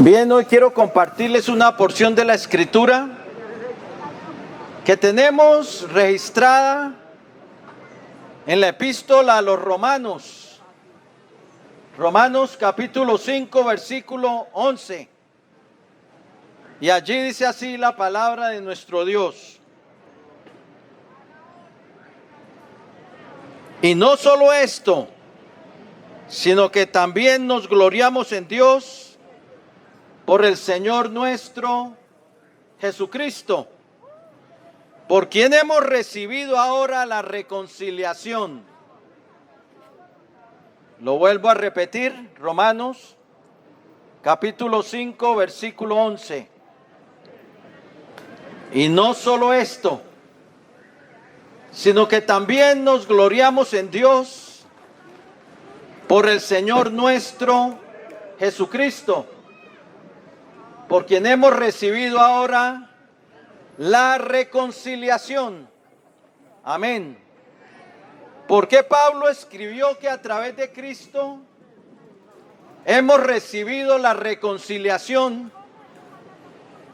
Bien, hoy quiero compartirles una porción de la Escritura que tenemos registrada en la epístola a los Romanos. Romanos capítulo 5, versículo 11. Y allí dice así la palabra de nuestro Dios. Y no solo esto, sino que también nos gloriamos en Dios por el Señor nuestro Jesucristo, por quien hemos recibido ahora la reconciliación. Lo vuelvo a repetir, Romanos capítulo 5, versículo 11. Y no solo esto, sino que también nos gloriamos en Dios por el Señor nuestro Jesucristo, por quien hemos recibido ahora la reconciliación. Amén. ¿Por qué Pablo escribió que a través de Cristo hemos recibido la reconciliación?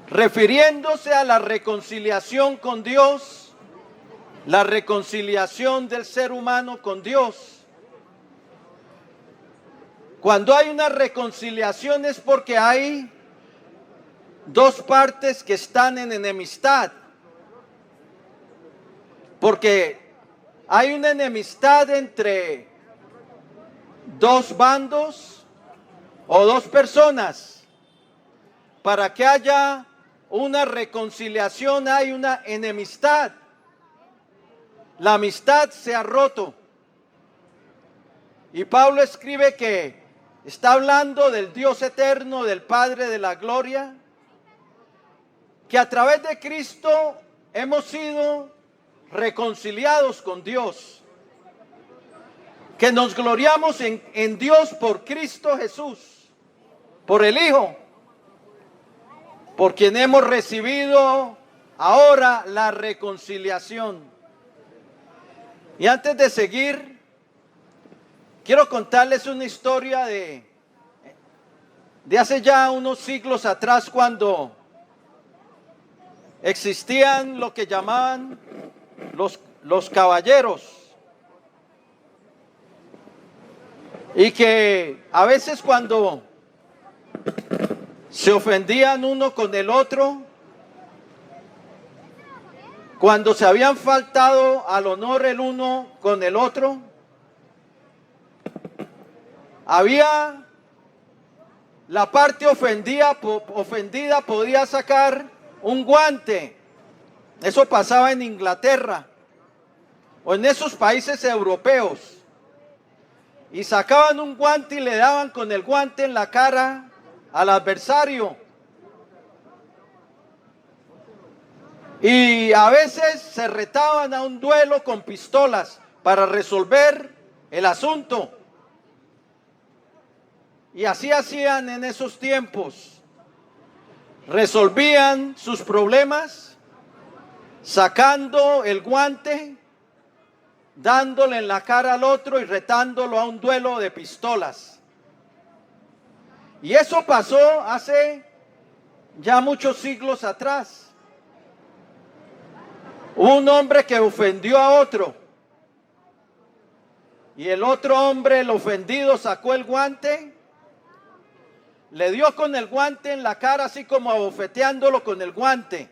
Refiriéndose a la reconciliación con Dios, la reconciliación del ser humano con Dios. Cuando hay una reconciliación es porque hay dos partes que están en enemistad. Porque hay una enemistad entre dos bandos o dos personas. Para que haya una reconciliación hay una enemistad. La amistad se ha roto. Y Pablo escribe que está hablando del Dios eterno, del Padre de la gloria, que a través de Cristo hemos sido reconciliados con Dios, que nos gloriamos en Dios por Cristo Jesús, por el Hijo, por quien hemos recibido ahora la reconciliación. Y antes de seguir, quiero contarles una historia de hace ya unos siglos atrás, cuando existían lo que llamaban los caballeros, y que a veces cuando se ofendían uno con el otro, cuando se habían faltado al honor el uno con el otro, había la parte ofendida podía sacar un guante. Eso pasaba en Inglaterra o en esos países europeos, y sacaban un guante y le daban con el guante en la cara al adversario. Y a veces se retaban a un duelo con pistolas para resolver el asunto. Y así hacían en esos tiempos. Resolvían sus problemas sacando el guante, dándole en la cara al otro y retándolo a un duelo de pistolas. Y eso pasó hace ya muchos siglos atrás. Un hombre que ofendió a otro, y el otro hombre, el ofendido, sacó el guante, le dio con el guante en la cara, así como abofeteándolo con el guante,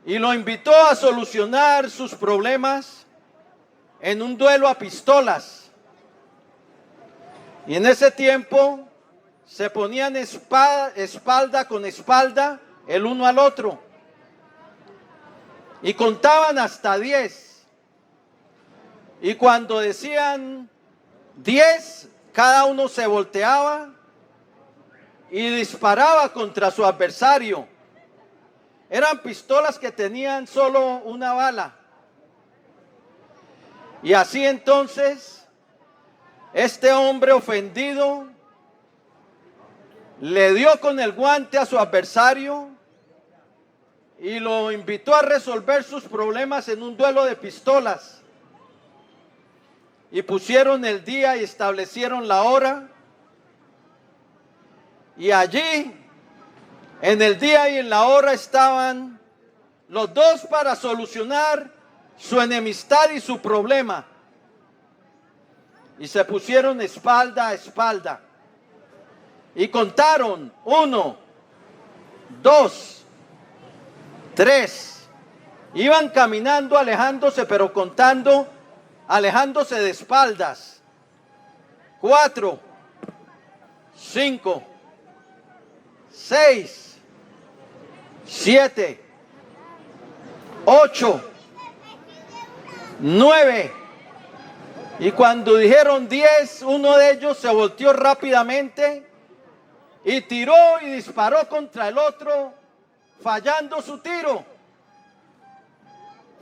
y lo invitó a solucionar sus problemas en un duelo a pistolas. Y en ese tiempo se ponían espalda con espalda el uno al otro, y contaban hasta 10. Y cuando decían 10, cada uno se volteaba y disparaba contra su adversario. Eran pistolas que tenían solo una bala. Y así entonces, este hombre ofendido le dio con el guante a su adversario y lo invitó a resolver sus problemas en un duelo de pistolas. Y pusieron el día y establecieron la hora. Y allí, en el día y en la hora, estaban los dos para solucionar su enemistad y su problema. Y se pusieron espalda a espalda. Y contaron 1, 2, 3. Iban caminando, alejándose, pero contando, alejándose de espaldas. 4, 5, 6, 7, 8, 9. Y cuando dijeron 10, uno de ellos se volteó rápidamente y tiró y disparó contra el otro, fallando su tiro.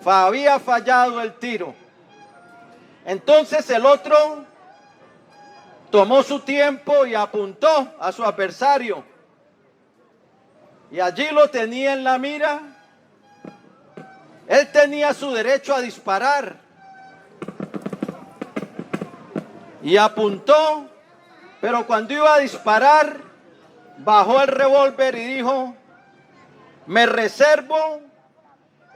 Había fallado el tiro. Entonces el otro tomó su tiempo y apuntó a su adversario. Y allí lo tenía en la mira. Él tenía su derecho a disparar. Y apuntó, pero cuando iba a disparar, bajó el revólver y dijo: me reservo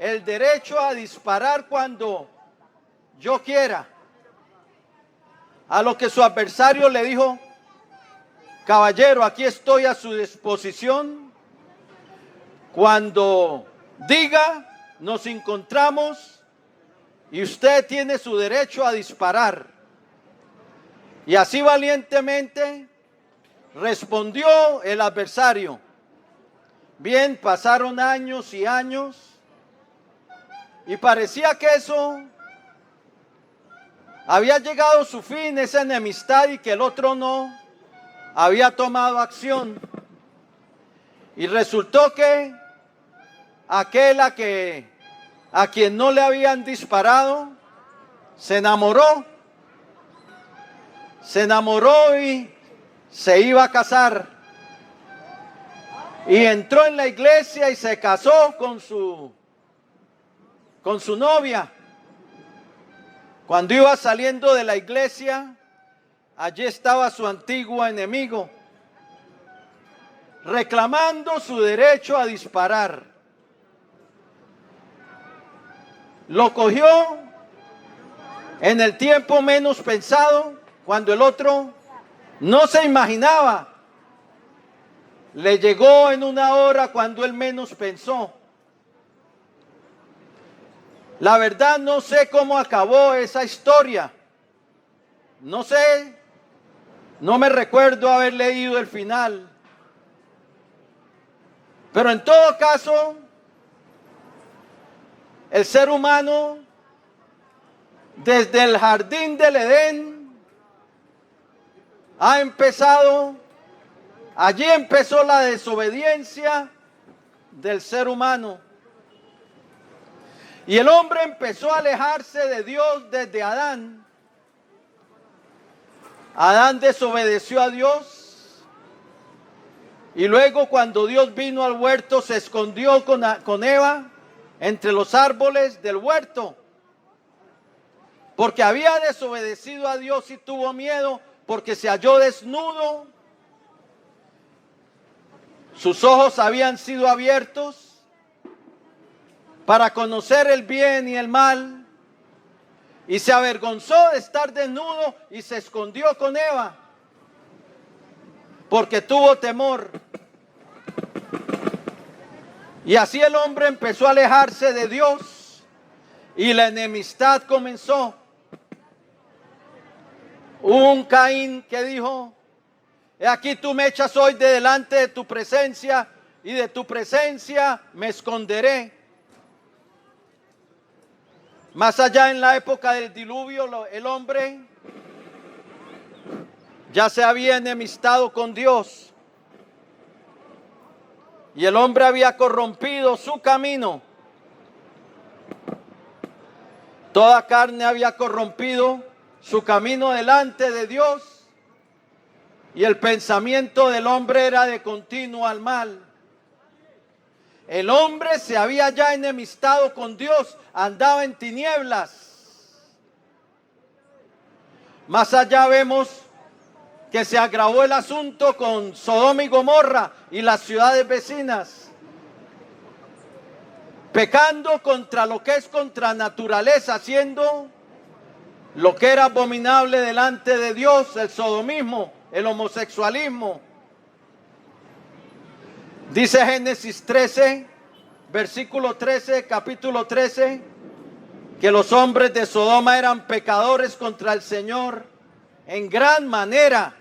el derecho a disparar cuando yo quiera. A lo que su adversario le dijo: caballero, aquí estoy a su disposición. Cuando diga, nos encontramos y usted tiene su derecho a disparar. Y así valientemente respondió el adversario. Bien, pasaron años y años y parecía que eso había llegado a su fin, esa enemistad, y que el otro no había tomado acción. Y resultó que aquel a quien no le habían disparado se enamoró y se iba a casar. Y entró en la iglesia y se casó con su novia. Cuando iba saliendo de la iglesia, allí estaba su antiguo enemigo, reclamando su derecho a disparar. Lo cogió en el tiempo menos pensado, cuando el otro no se imaginaba. Le llegó en una hora cuando él menos pensó. La verdad no sé cómo acabó esa historia. No sé, no me recuerdo haber leído el final. Pero en todo caso, el ser humano, desde el jardín del Edén, ha empezado, allí empezó la desobediencia del ser humano. Y el hombre empezó a alejarse de Dios desde Adán. Adán desobedeció a Dios. Y luego, cuando Dios vino al huerto, se escondió con Eva entre los árboles del huerto. Porque había desobedecido a Dios y tuvo miedo, porque se halló desnudo. Sus ojos habían sido abiertos para conocer el bien y el mal, y se avergonzó de estar desnudo y se escondió con Eva, porque tuvo temor. Y así el hombre empezó a alejarse de Dios y la enemistad comenzó. Hubo un Caín que dijo: he aquí tú me echas hoy de delante de tu presencia, y de tu presencia me esconderé. Más allá, en la época del diluvio, el hombre ya se había enemistado con Dios. Y el hombre había corrompido su camino. Toda carne había corrompido su camino delante de Dios. Y el pensamiento del hombre era de continuo al mal. El hombre se había ya enemistado con Dios, andaba en tinieblas. Más allá vemos que se agravó el asunto con Sodoma y Gomorra y las ciudades vecinas, pecando contra lo que es contra naturaleza, haciendo lo que era abominable delante de Dios, el sodomismo, el homosexualismo. Dice Génesis 13, versículo 13, capítulo 13, que los hombres de Sodoma eran pecadores contra el Señor en gran manera.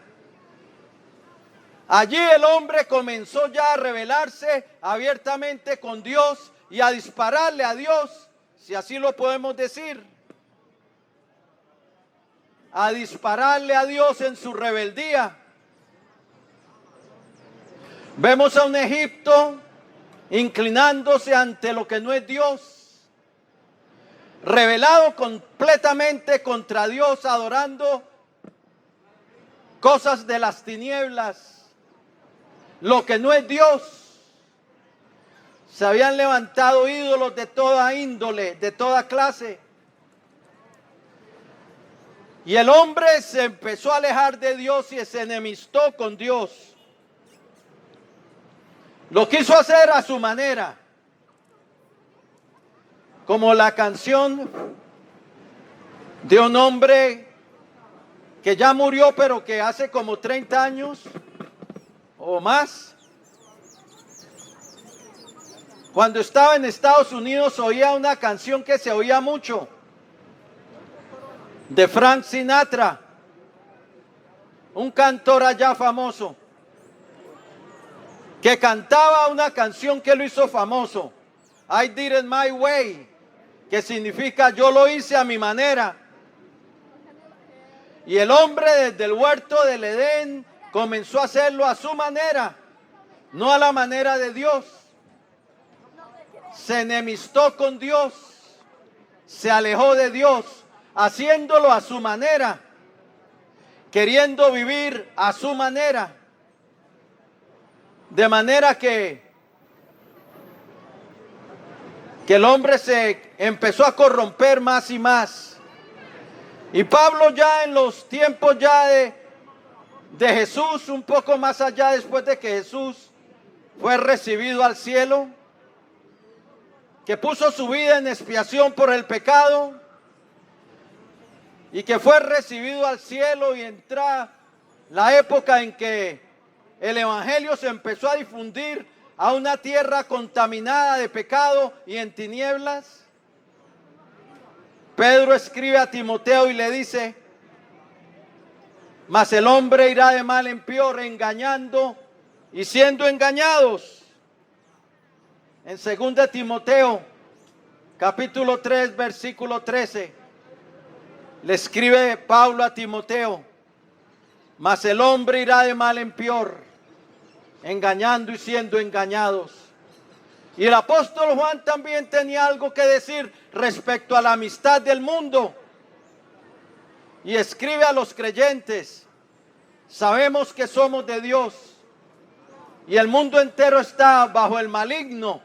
Allí el hombre comenzó ya a rebelarse abiertamente con Dios y a dispararle a Dios, si así lo podemos decir. A dispararle a Dios en su rebeldía. Vemos a un Egipto inclinándose ante lo que no es Dios, rebelado completamente contra Dios, adorando cosas de las tinieblas, lo que no es Dios. Se habían levantado ídolos de toda índole, de toda clase. Y el hombre se empezó a alejar de Dios y se enemistó con Dios. Lo quiso hacer a su manera. Como la canción de un hombre que ya murió, pero que hace como 30 años o más, cuando estaba en Estados Unidos, oía una canción que se oía mucho, de Frank Sinatra, un cantor allá famoso, que cantaba una canción que lo hizo famoso, I Did It My Way, que significa yo lo hice a mi manera. Y el hombre desde el huerto del Edén comenzó a hacerlo a su manera, no a la manera de Dios. Se enemistó con Dios, se alejó de Dios, haciéndolo a su manera, queriendo vivir a su manera. De manera que el hombre se empezó a corromper más y más. Y Pablo ya en los tiempos ya de Jesús, un poco más allá después de que Jesús fue recibido al cielo, que puso su vida en expiación por el pecado y que fue recibido al cielo, y entra la época en que el evangelio se empezó a difundir a una tierra contaminada de pecado y en tinieblas. Pedro escribe a Timoteo y le dice: mas el hombre irá de mal en peor, engañando y siendo engañados. En 2 Timoteo, capítulo 3, versículo 13, le escribe Pablo a Timoteo: mas el hombre irá de mal en peor, engañando y siendo engañados. Y el apóstol Juan también tenía algo que decir respecto a la amistad del mundo. Y escribe a los creyentes: sabemos que somos de Dios y el mundo entero está bajo el maligno.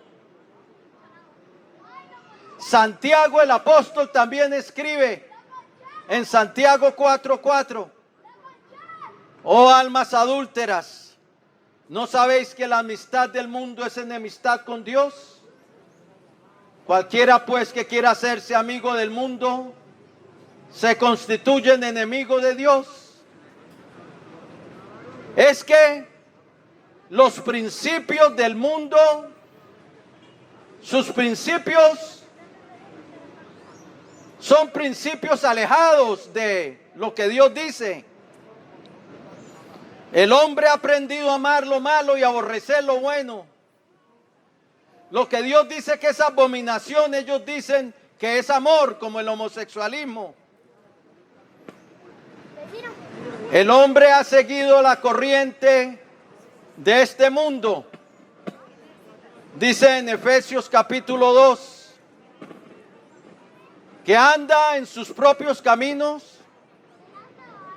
Santiago el apóstol también escribe en Santiago 4:4: oh almas adúlteras, ¿no sabéis que la amistad del mundo es enemistad con Dios? Cualquiera pues que quiera hacerse amigo del mundo se constituye en enemigo de Dios. Es que los principios del mundo, sus principios son principios alejados de lo que Dios dice. El hombre ha aprendido a amar lo malo y aborrecer lo bueno. Lo que Dios dice que es abominación, ellos dicen que es amor, como el homosexualismo. El hombre ha seguido la corriente de este mundo. Dice en Efesios capítulo 2 que anda en sus propios caminos,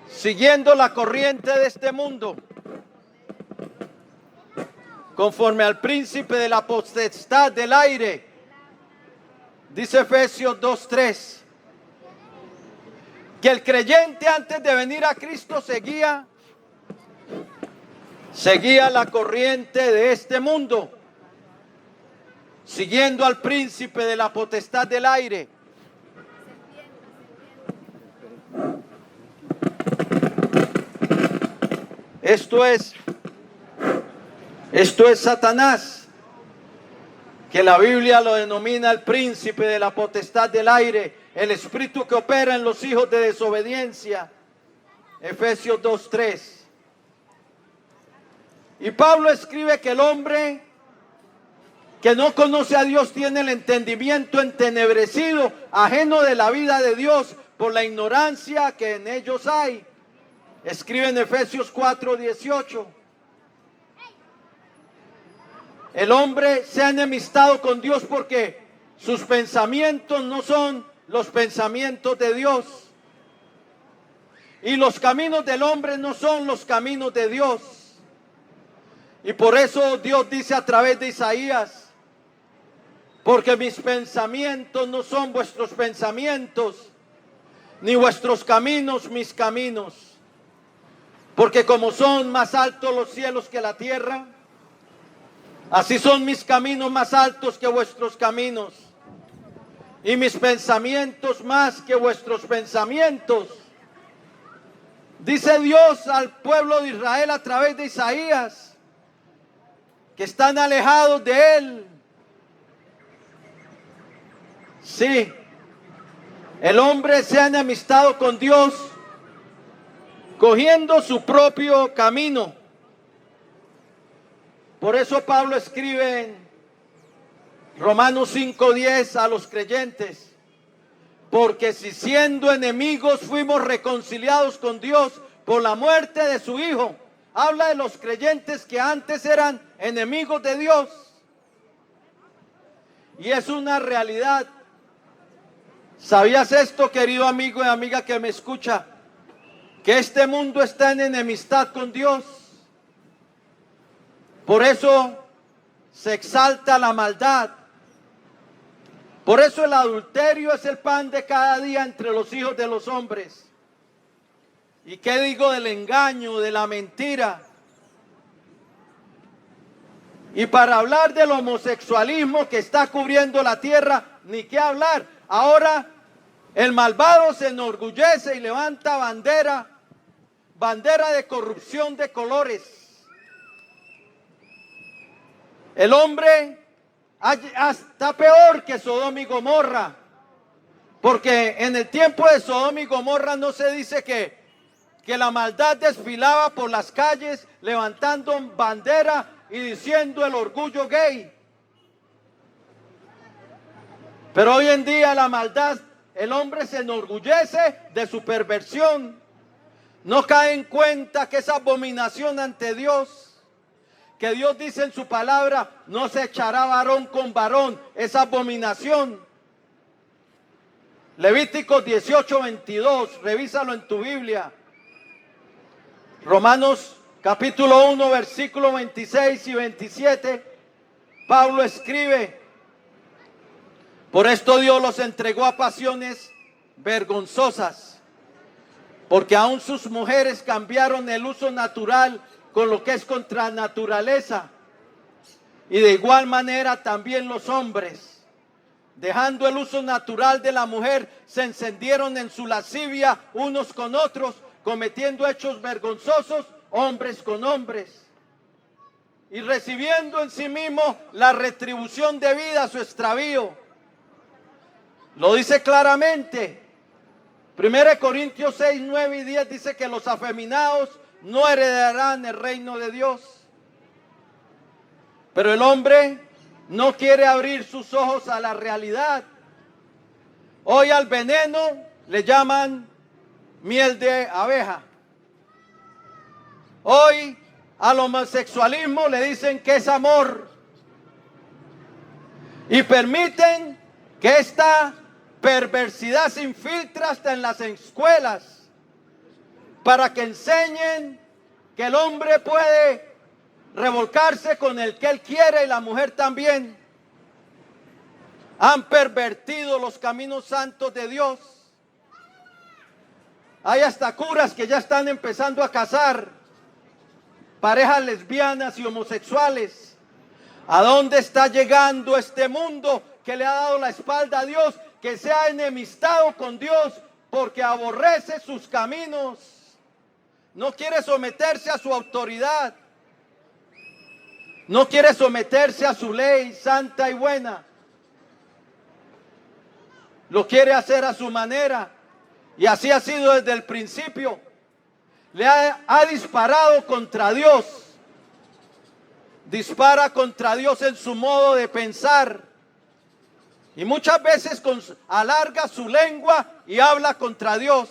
siguiendo la corriente de este mundo, conforme al príncipe de la potestad del aire. Dice Efesios 2:3 que el creyente antes de venir a Cristo seguía seguía la corriente de este mundo, siguiendo al príncipe de la potestad del aire. Esto es Satanás, que la Biblia lo denomina el príncipe de la potestad del aire, el espíritu que opera en los hijos de desobediencia. Efesios 2:3. Y Pablo escribe que el hombre que no conoce a Dios tiene el entendimiento entenebrecido, ajeno de la vida de Dios por la ignorancia que en ellos hay. Escribe en Efesios 4:18. El hombre se ha enemistado con Dios porque sus pensamientos no son los pensamientos de Dios. Y los caminos del hombre no son los caminos de Dios. Y por eso Dios dice a través de Isaías: porque mis pensamientos no son vuestros pensamientos, ni vuestros caminos mis caminos. Porque como son más altos los cielos que la tierra, así son mis caminos más altos que vuestros caminos, y mis pensamientos más que vuestros pensamientos. Dice Dios al pueblo de Israel a través de Isaías que están alejados de Él. Sí, el hombre se ha enemistado con Dios, cogiendo su propio camino. Por eso Pablo escribe en Romanos 5:10 a los creyentes: porque si siendo enemigos fuimos reconciliados con Dios por la muerte de su Hijo. Habla de los creyentes que antes eran enemigos de Dios. Y es una realidad. ¿Sabías esto, querido amigo y amiga que me escucha? Que este mundo está en enemistad con Dios. Por eso se exalta la maldad. Por eso el adulterio es el pan de cada día entre los hijos de los hombres. ¿Y qué digo del engaño, de la mentira? Y para hablar del homosexualismo que está cubriendo la tierra, ni qué hablar. Ahora el malvado se enorgullece y levanta bandera de corrupción de colores. El hombre está peor que Sodoma y Gomorra, porque en el tiempo de Sodoma y Gomorra no se dice que la maldad desfilaba por las calles levantando bandera y diciendo el orgullo gay. Pero hoy en día la maldad, el hombre se enorgullece de su perversión. No cae en cuenta que es abominación ante Dios. Que Dios dice en su palabra: no se echará varón con varón. Es abominación. Levíticos 18:22. Revísalo en tu Biblia. Romanos capítulo 1, versículo 26 y 27. Pablo escribe: por esto Dios los entregó a pasiones vergonzosas, porque aún sus mujeres cambiaron el uso natural con lo que es contra naturaleza. Y de igual manera también los hombres, dejando el uso natural de la mujer, se encendieron en su lascivia unos con otros, cometiendo hechos vergonzosos hombres con hombres, y recibiendo en sí mismo la retribución debida a su extravío. Lo dice claramente. 1 Corintios 6, 9 y 10 dice que los afeminados no heredarán el reino de Dios. Pero el hombre no quiere abrir sus ojos a la realidad. Hoy al veneno le llaman miel de abeja. Hoy al homosexualismo le dicen que es amor. Y permiten que esta perversidad se infiltre hasta en las escuelas para que enseñen que el hombre puede revolcarse con el que él quiere y la mujer también. Han pervertido los caminos santos de Dios. Hay hasta curas que ya están empezando a casar parejas lesbianas y homosexuales. ¿A dónde está llegando este mundo que le ha dado la espalda a Dios, que se ha enemistado con Dios porque aborrece sus caminos? No quiere someterse a su autoridad. No quiere someterse a su ley santa y buena. Lo quiere hacer a su manera. Y así ha sido desde el principio. Le ha disparado contra Dios. Dispara contra Dios en su modo de pensar. Y muchas veces alarga su lengua y habla contra Dios.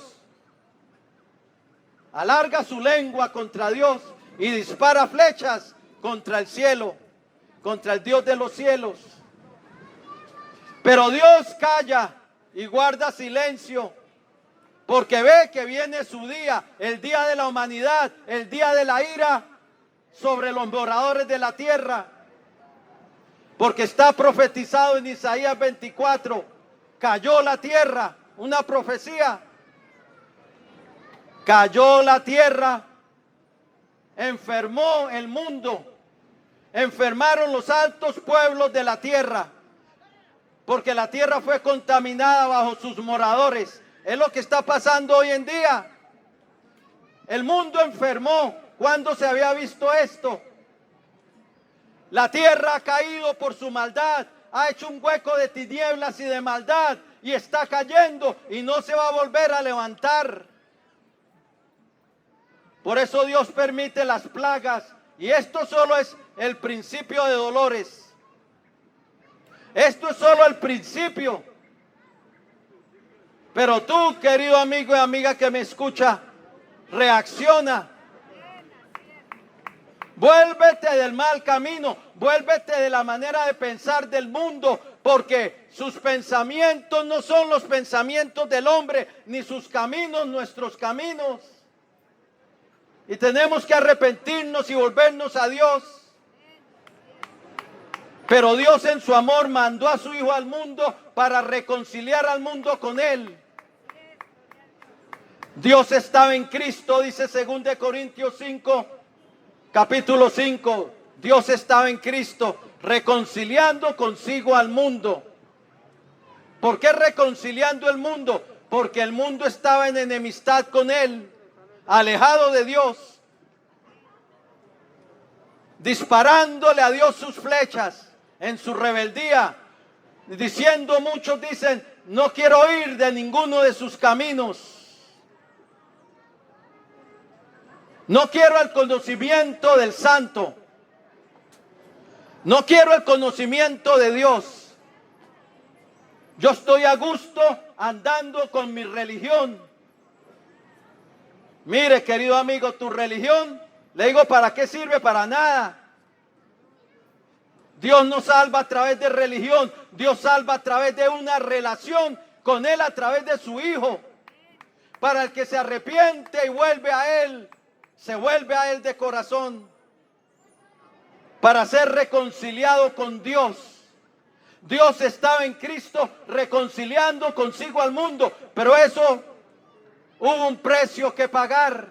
Alarga su lengua contra Dios y dispara flechas contra el cielo, contra el Dios de los cielos. Pero Dios calla y guarda silencio, porque ve que viene su día, el día de la humanidad, el día de la ira sobre los moradores de la tierra. Porque está profetizado en Isaías 24, cayó la tierra, una profecía. Cayó la tierra, enfermó el mundo, enfermaron los altos pueblos de la tierra, porque la tierra fue contaminada bajo sus moradores. Es lo que está pasando hoy en día. El mundo enfermó. ¿Cuándo se había visto esto? La tierra ha caído por su maldad, ha hecho un hueco de tinieblas y de maldad, y está cayendo y no se va a volver a levantar. Por eso Dios permite las plagas, y esto solo es el principio de dolores. Esto es solo el principio. Pero tú, querido amigo y amiga que me escucha, reacciona. Vuélvete del mal camino, vuélvete de la manera de pensar del mundo, porque sus pensamientos no son los pensamientos del hombre, ni sus caminos nuestros caminos. Y tenemos que arrepentirnos y volvernos a Dios. Pero Dios en su amor mandó a su Hijo al mundo para reconciliar al mundo con Él. Dios estaba en Cristo, dice 2 Corintios 5, capítulo 5. Dios estaba en Cristo reconciliando consigo al mundo. ¿Por qué reconciliando el mundo? Porque el mundo estaba en enemistad con Él, alejado de Dios, disparándole a Dios sus flechas en su rebeldía, diciendo, muchos dicen, no quiero ir de ninguno de sus caminos. No quiero el conocimiento del santo. No quiero el conocimiento de Dios. Yo estoy a gusto andando con mi religión. Mire, querido amigo, tu religión, le digo, ¿para qué sirve? Para nada. Dios no salva a través de religión. Dios salva a través de una relación con Él, a través de su Hijo. Para el que se arrepiente y vuelve a Él, se vuelve a Él de corazón. Para ser reconciliado con Dios. Dios estaba en Cristo reconciliando consigo al mundo. Pero eso hubo un precio que pagar.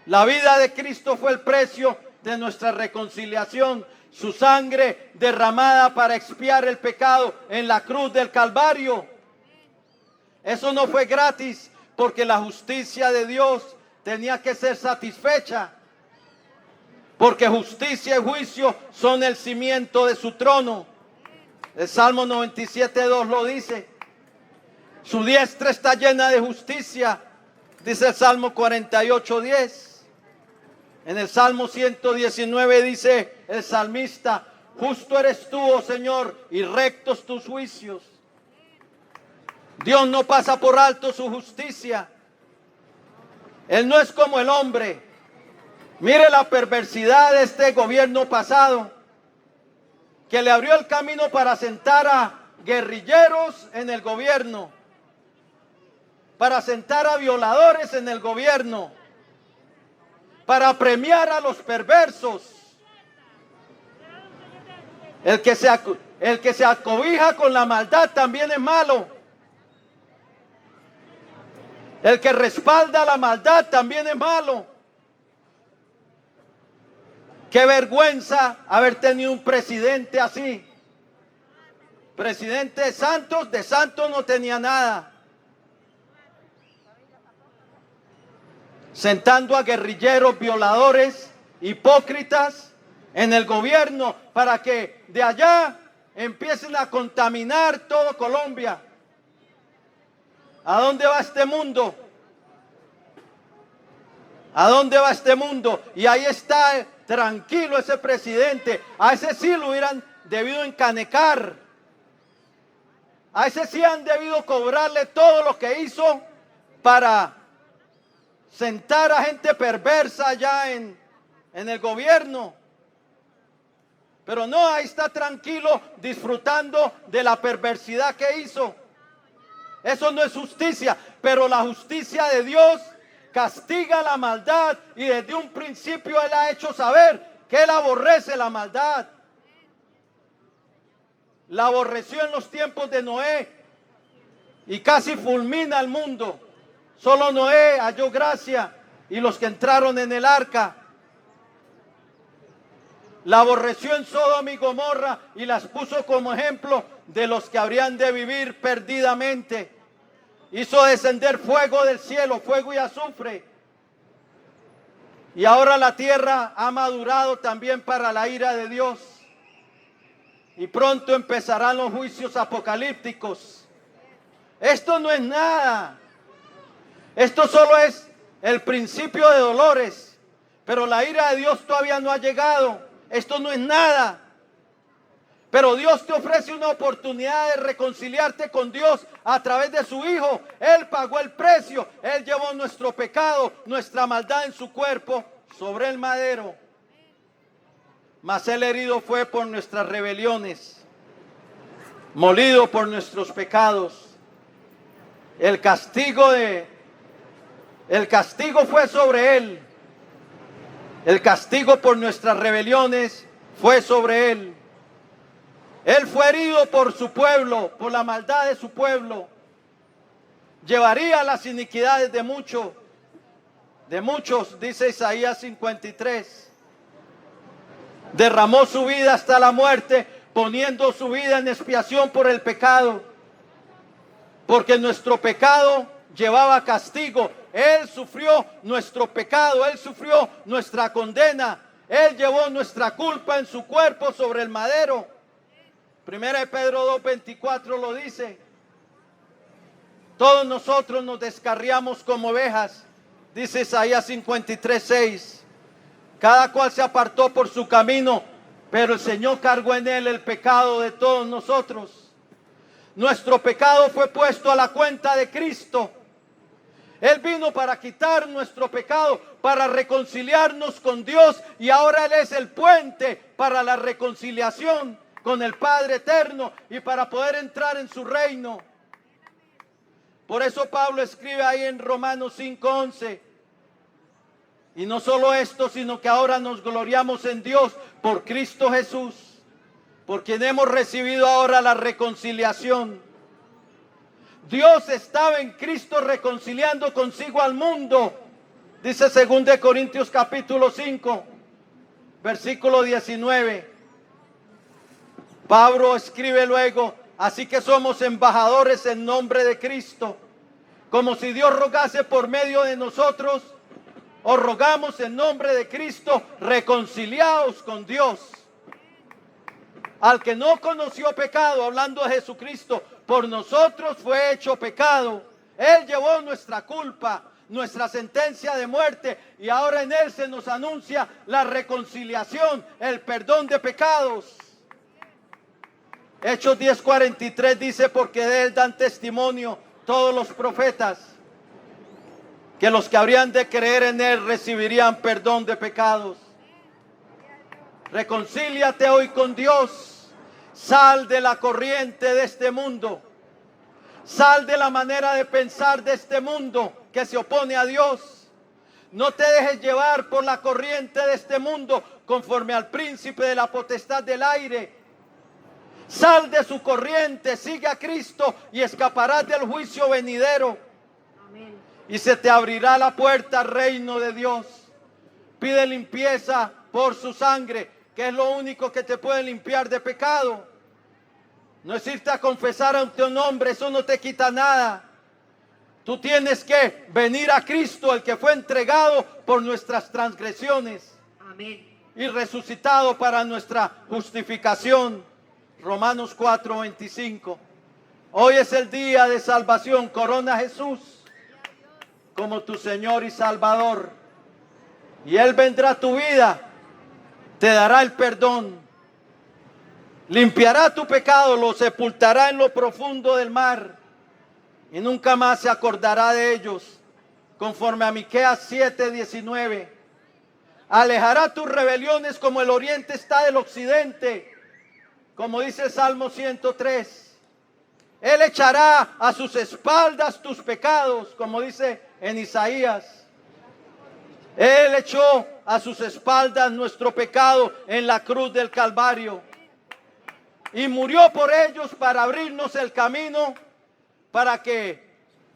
La vida de Cristo fue el precio de nuestra reconciliación. Su sangre derramada para expiar el pecado en la cruz del Calvario. Eso no fue gratis, porque la justicia de Dios tenía que ser satisfecha. Porque justicia y juicio son el cimiento de su trono. El Salmo 97:2 lo dice. Su diestra está llena de justicia, dice el Salmo 48:10. En el Salmo 119 dice el salmista, justo eres tú, oh Señor, y rectos tus juicios. Dios no pasa por alto su justicia. Él no es como el hombre. Mire la perversidad de este gobierno pasado, que le abrió el camino para sentar a guerrilleros en el gobierno, para sentar a violadores en el gobierno, para premiar a los perversos. El que se acobija con la maldad también es malo. El que respalda la maldad también es malo. Qué vergüenza haber tenido un presidente así. Presidente de Santos no tenía nada. Sentando a guerrilleros, violadores, hipócritas en el gobierno para que de allá empiecen a contaminar todo Colombia. ¿A dónde va este mundo? ¿A dónde va este mundo? Y ahí está tranquilo ese presidente. A ese sí lo hubieran debido encanecar. A ese sí han debido cobrarle todo lo que hizo para sentar a gente perversa allá en el gobierno. Pero no, ahí está tranquilo disfrutando de la perversidad que hizo. Eso no es justicia, pero la justicia de Dios castiga la maldad y desde un principio Él ha hecho saber que Él aborrece la maldad. La aborreció en los tiempos de Noé y casi fulmina al mundo. Solo Noé halló gracia y los que entraron en el arca. La aborreció en Sodoma y Gomorra y las puso como ejemplo de los que habrían de vivir perdidamente. Hizo descender fuego del cielo, fuego y azufre. Y ahora la tierra ha madurado también para la ira de Dios. Y pronto empezarán los juicios apocalípticos. Esto no es nada. Esto solo es el principio de dolores. Pero la ira de Dios todavía no ha llegado. Esto no es nada. Pero Dios te ofrece una oportunidad de reconciliarte con Dios a través de su Hijo. Él pagó el precio. Él llevó nuestro pecado, nuestra maldad en su cuerpo sobre el madero. Mas Él herido fue por nuestras rebeliones, molido por nuestros pecados. El castigo fue sobre Él. El castigo por nuestras rebeliones fue sobre Él. Él fue herido por su pueblo, por la maldad de su pueblo. Llevaría las iniquidades de muchos, dice Isaías 53. Derramó su vida hasta la muerte, poniendo su vida en expiación por el pecado. Porque nuestro pecado llevaba castigo. Él sufrió nuestro pecado, Él sufrió nuestra condena. Él llevó nuestra culpa en su cuerpo sobre el madero. Primera de Pedro 2:24 lo dice. Todos nosotros nos descarriamos como ovejas, dice Isaías 53:6. Cada cual se apartó por su camino, pero el Señor cargó en Él el pecado de todos nosotros. Nuestro pecado fue puesto a la cuenta de Cristo. Él vino para quitar nuestro pecado, para reconciliarnos con Dios, y ahora Él es el puente para la reconciliación con el Padre eterno y para poder entrar en su reino. Por eso Pablo escribe ahí en Romanos 5:11. Y no solo esto, sino que ahora nos gloriamos en Dios por Cristo Jesús, por quien hemos recibido ahora la reconciliación. Dios estaba en Cristo reconciliando consigo al mundo, dice 2 Corintios capítulo 5, versículo 19. Pablo escribe luego: así que somos embajadores en nombre de Cristo, como si Dios rogase por medio de nosotros. Os rogamos en nombre de Cristo, reconciliaos con Dios. Al que no conoció pecado, hablando de Jesucristo, por nosotros fue hecho pecado. Él llevó nuestra culpa, nuestra sentencia de muerte, y ahora en Él se nos anuncia la reconciliación, el perdón de pecados. Hechos 10:43 dice: porque de Él dan testimonio todos los profetas, que los que habrían de creer en Él recibirían perdón de pecados. Reconcíliate hoy con Dios. Sal de la corriente de este mundo. Sal de la manera de pensar de este mundo que se opone a Dios. No te dejes llevar por la corriente de este mundo conforme al príncipe de la potestad del aire. Sal de su corriente, sigue a Cristo y escaparás del juicio venidero. Amén. Y se te abrirá la puerta al reino de Dios. Pide limpieza por su sangre, que es lo único que te puede limpiar de pecado. No es irte a confesar ante un hombre, eso no te quita nada. Tú tienes que venir a Cristo, el que fue entregado por nuestras transgresiones. Amén. Y resucitado para nuestra justificación. Romanos 4:25. Hoy es el día de salvación. Corona a Jesús como tu Señor y Salvador. Y Él vendrá a tu vida, te dará el perdón, limpiará tu pecado, lo sepultará en lo profundo del mar y nunca más se acordará de ellos. Conforme a Miqueas 7:19. Alejará tus rebeliones como el oriente está del occidente, como dice el Salmo 103. Él echará a sus espaldas tus pecados, como dice en Isaías. Él echó a sus espaldas nuestro pecado en la cruz del Calvario y murió por ellos para abrirnos el camino para que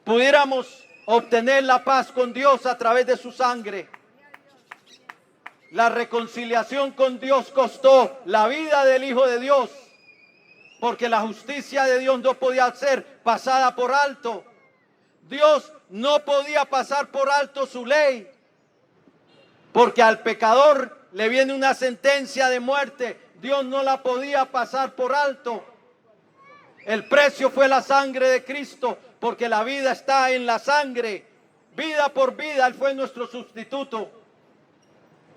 pudiéramos obtener la paz con Dios a través de su sangre. La reconciliación con Dios costó la vida del Hijo de Dios, porque la justicia de Dios no podía ser pasada por alto. Dios no podía pasar por alto su ley, porque al pecador le viene una sentencia de muerte. Dios no la podía pasar por alto. El precio fue la sangre de Cristo, porque la vida está en la sangre. Vida por vida, Él fue nuestro sustituto.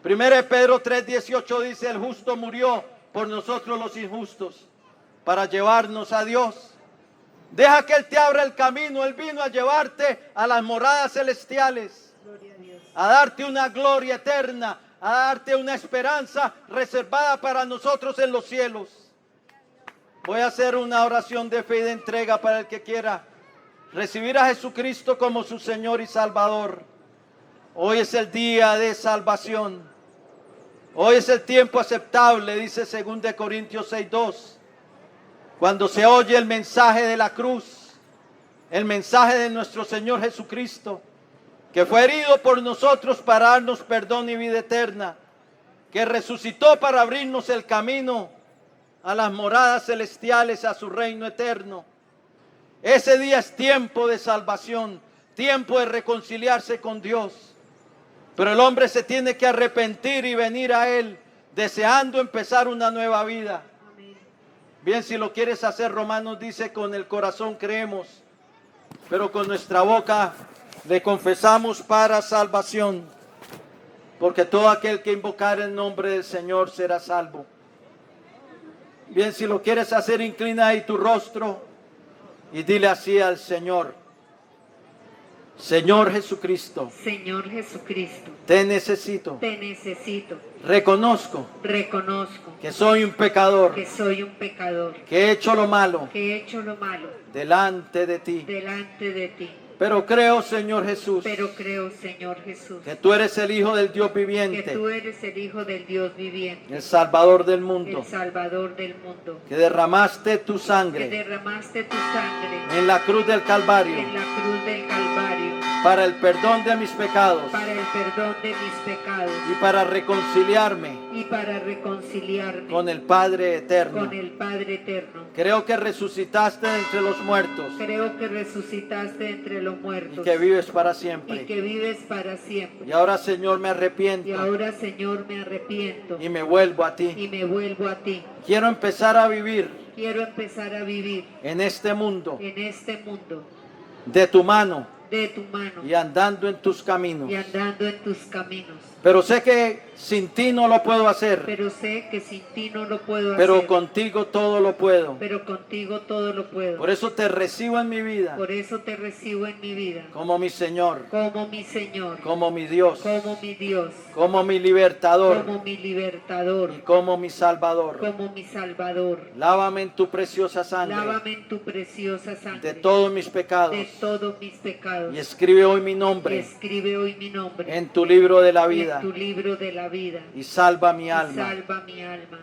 1 Pedro 3:18 dice, el justo murió por nosotros los injustos, para llevarnos a Dios. Deja que Él te abra el camino. Él vino a llevarte a las moradas celestiales, a darte una gloria eterna, a darte una esperanza reservada para nosotros en los cielos. Voy a hacer una oración de fe y de entrega para el que quiera recibir a Jesucristo como su Señor y Salvador. Hoy es el día de salvación. Hoy es el tiempo aceptable, dice 2 Corintios 6:2. Cuando se oye el mensaje de la cruz, el mensaje de nuestro Señor Jesucristo, que fue herido por nosotros para darnos perdón y vida eterna, que resucitó para abrirnos el camino a las moradas celestiales, a su reino eterno. Ese día es tiempo de salvación, tiempo de reconciliarse con Dios. Pero el hombre se tiene que arrepentir y venir a Él, deseando empezar una nueva vida. Bien, si lo quieres hacer, Romanos dice, con el corazón creemos, pero con nuestra boca le confesamos para salvación, porque todo aquel que invocar el nombre del Señor será salvo. Bien, si lo quieres hacer, inclina ahí tu rostro y dile así al Señor: Señor Jesucristo, Señor Jesucristo, te necesito. te necesito. Reconozco Reconozco que soy un pecador, que soy un pecador, que he hecho lo malo que he hecho lo malo delante de ti. delante de ti. Pero creo, Señor Jesús, Pero creo, Señor Jesús, que tú eres el Hijo del Dios que viviente, tú eres el Hijo del Dios viviente, el Salvador del mundo, el Salvador del mundo, que derramaste tu que sangre derramaste tu sangre en la cruz del Calvario en la cruz del Calvario para el perdón de mis pecados para el perdón de mis pecados y para reconciliarme y para reconciliarme con el Padre eterno. con el Padre eterno. Creo que resucitaste de entre los muertos Creo que resucitaste entre los y muertos que vives para y siempre. que vives para siempre. Y ahora, Señor, me Y arrepiento ahora, Señor, me arrepiento y me vuelvo a ti. y me vuelvo a ti. Quiero empezar a vivir Quiero empezar a vivir en este mundo en este mundo de tu mano de tu mano y andando en tus caminos. y andando en tus caminos. Pero sé que sin ti no lo puedo hacer, Pero sé que sin ti no lo puedo pero hacer. contigo todo lo puedo. Pero contigo todo lo puedo. Por eso te recibo en mi vida Por eso te recibo en mi vida como mi Señor, como mi Señor, como mi Dios, como mi Dios, como mi libertador como mi libertador, y como mi Salvador. como mi Salvador. Lávame en tu preciosa sangre Lávame en tu preciosa sangre de todos mis pecados de todos mis pecados. y escribe hoy mi Y nombre escribe hoy mi nombre en tu libro de la vida en tu libro de la vida y salva mi y alma. salva mi alma.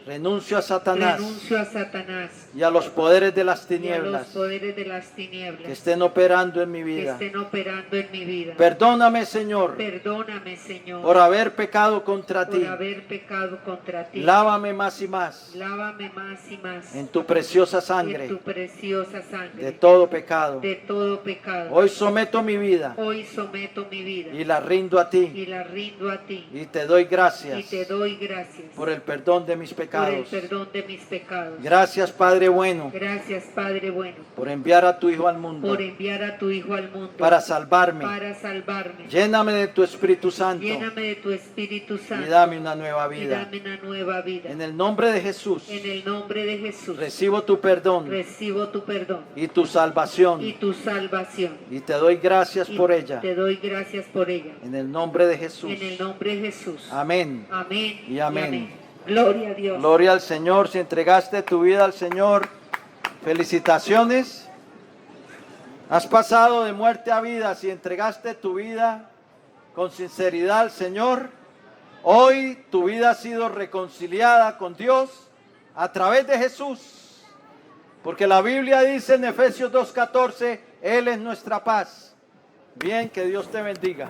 Renuncio a Satanás renuncio a Satanás y a los poderes de las y a los tinieblas poderes de las tinieblas que estén operando en mi que vida. estén operando en mi vida. Perdóname, Señor, Perdóname, Señor, por haber pecado contra por ti. haber pecado contra ti. Lávame más y más Lávame más y más en tu preciosa en sangre tu preciosa sangre de todo pecado. de todo pecado. Hoy someto mi vida Hoy someto mi vida y la rindo a ti y la rindo a ti y te doy y gracias te doy gracias por el perdón de mis por el pecados. perdón de mis pecados. Gracias, Padre bueno, Gracias, Padre bueno, por enviar a tu Hijo al mundo por enviar a tu Hijo al mundo para salvarme. para salvarme. Lléname de tu Espíritu Santo Lléname de tu Espíritu y Santo dame una nueva y vida. dame una nueva vida. En el nombre de Jesús, En el nombre de Jesús recibo tu perdón recibo tu perdón y tu y salvación tu salvación. y te doy gracias Y por ella. te doy gracias por ella. En el nombre de Jesús. En el nombre de Jesús. Amén. Amén Y amén. Gloria a Dios. Gloria al Señor. Si entregaste tu vida al Señor, felicitaciones. Has pasado de muerte a vida. Si entregaste tu vida con sinceridad al Señor, hoy tu vida ha sido reconciliada con Dios a través de Jesús. Porque la Biblia dice en Efesios 2:14, Él es nuestra paz. Bien, que Dios te bendiga.